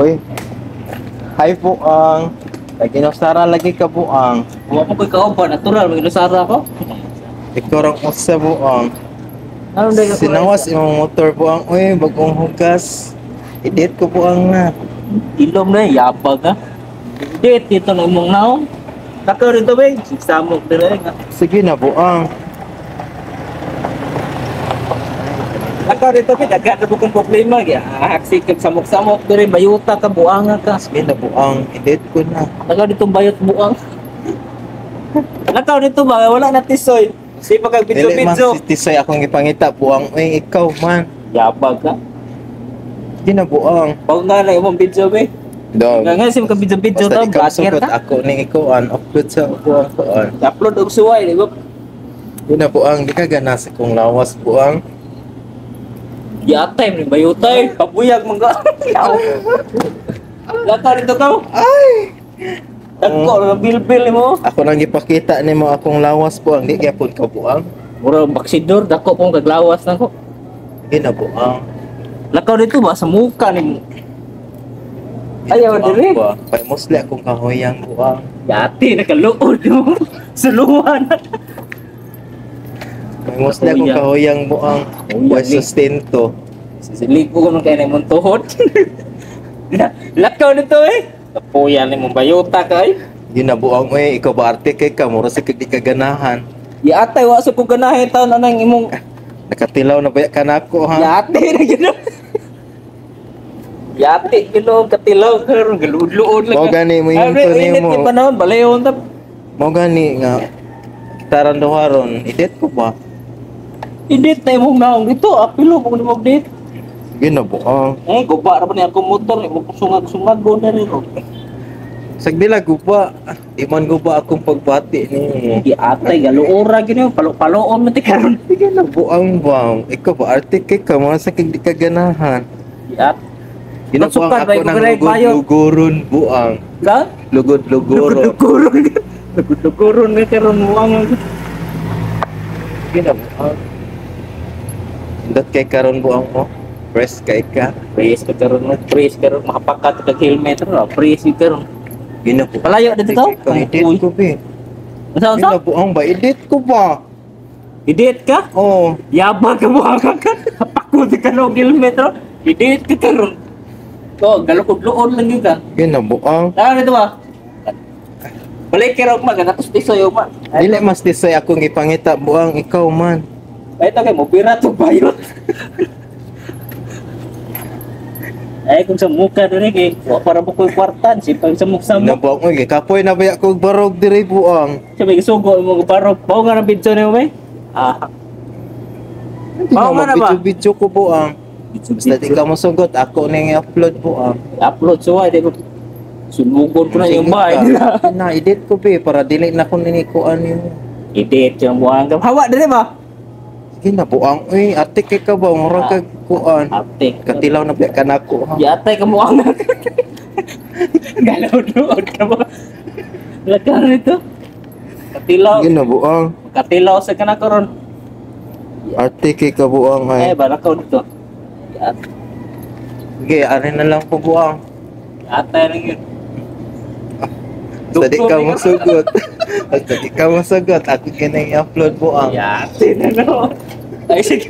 Uy, hi buang. Lagi nasara lagi ka buang. Huwag mo ko'y kauban, natural, mag-ilusara ko. Ikaw rang usa buang. Ano na yung Sinawas imong motor buang. Uy, bagong hugas. Edit ko buang na. ilom na yabag ka. Dito, dito na imong naong. Takaw rin to, bay. Samok nila nga. Sige na buang. Takaw rin to, bay. Dagat na bukong problema. Haksik kag samok-samok. Dere, bayuta ka, buanga ka. Sige na buang. Edit ko na. Takaw dito bayot buang. Takaw dito ba? Wala na tisoy. Di pa kag Dili man video-video. tisoy akong ipangita buang. Uy, ikaw man. Yabag ka. Sige na buang. Pag nga na imong video, bay. Dog. Nga sim ka video-video Basta to, di ka vlogger masukot ka. ako ning ikuan. Upload sa buang kuan. Upload og suway, di ba? Sige na buang. Di ka gana sa kong lawas buang. Yatay, may bayutay. Pabuyag mga. Laka rito ka. Ay! Dagko, na bil-bil mo. Ako nang ipakita nimo akong lawas buang. Di gyapon ka buang. Mura baksidor, dako pong kaglawas na ko. Sige na buang. Lakaw dito ba sa muka ni mo? Ayaw diri. Pay mostly akong kahoyang buang. Yati nakaluod mo. Suluhan. Pay mostly akong Kahoyang. kahoyang buang. Kahoyang, Pay ni. sustento. Sisilig ko nung kaya na imong tuhod. Lakaw dito eh. Tapuyan ni mong bayuta kay. Yun na buang eh. Ikaw ba arte kay ka? Mura sa di ka ganahan. Yatay wa sa ko ganahin taon na nang imong Nakatilaw na ba ka na ako ha? yati na gino. Yati gino katilaw karon galud-luod lang. Mao gani mo yung to Init nimo. ni panahon balayon ta. Mao gani nga. Kitaran duharon. Edit ko ba? Edit na imong naong dito, apilo mo ni mo update. Sige na buang. Guba ra pa ni akong motor, mo sungag-sungag go na rin. Sagdila guba. Iman guba akong pagbati nimo. Di atay galuora gini, palo-paloon man ti karon. Sige na buang bang. Ikaw ba arte kay ka? Mura sa di ka ganahan. Di at. Ginabuang Masukan ba ako yung ng kukuray bayo? lugod-luguron buang. Ka? Lugod-luguron. Lugod-luguron. Lugod-luguron ni karon mo ang Ginabuang. Indot kay karon buang mo. Press kay ka. Praise ka karon mo, praise karon makapakat kag helmet ra, praise ka karon. Ginabuang. Palayo dito to? Edit Uy. ko be. Unsa unsa? Ginabuang ba? Edit ko ba? Edit ka? Oh. Yabag ka mo ka. Pakot ka no helmet ra. Edit ka karon. To, galukod-luod lang yun ka. Ginabuang. Ano dito ba? Balik ka raw mag, natos tiso yung ma. Dili mas tisay akong ipangita buang ikaw man. Ay, ito kayo, mo pira to bayot. Ay, kung sa mukha doon eh, para mo ko'y kwartan, sipag sa mukha mo. Ginabuang oy kapoy na ba ako barog diri buang. Siya may sugo mo parok. Pao nga na video niyo may? Ah. Mao nga na ba? Video ko buang. Basta di ka masugot ako ning i-upload buang. Upload so ay, di ko. Sulugon ko na yung bahay nila. Na edit ko be para dili na ko ninikuan nimo. Edit yung buhang. Hawa, dali ba? Sige na buang uy ate kay ka ba mura kag kuan. Aptik. Katilaw na ba ka nako ha. Yatay ka mo ang galaw-luod ka ba? Lakar nito. Katilaw. Sige na buang. Katilaw sa ka na karon. Ate kay ka buang ay. Barakaw dito. Sige ari na lang po buang. Yatay lang yun. Basta di ka masugot. Basta di ka masugot ako kinay i-upload buang. Yatay na no. Ay, sige.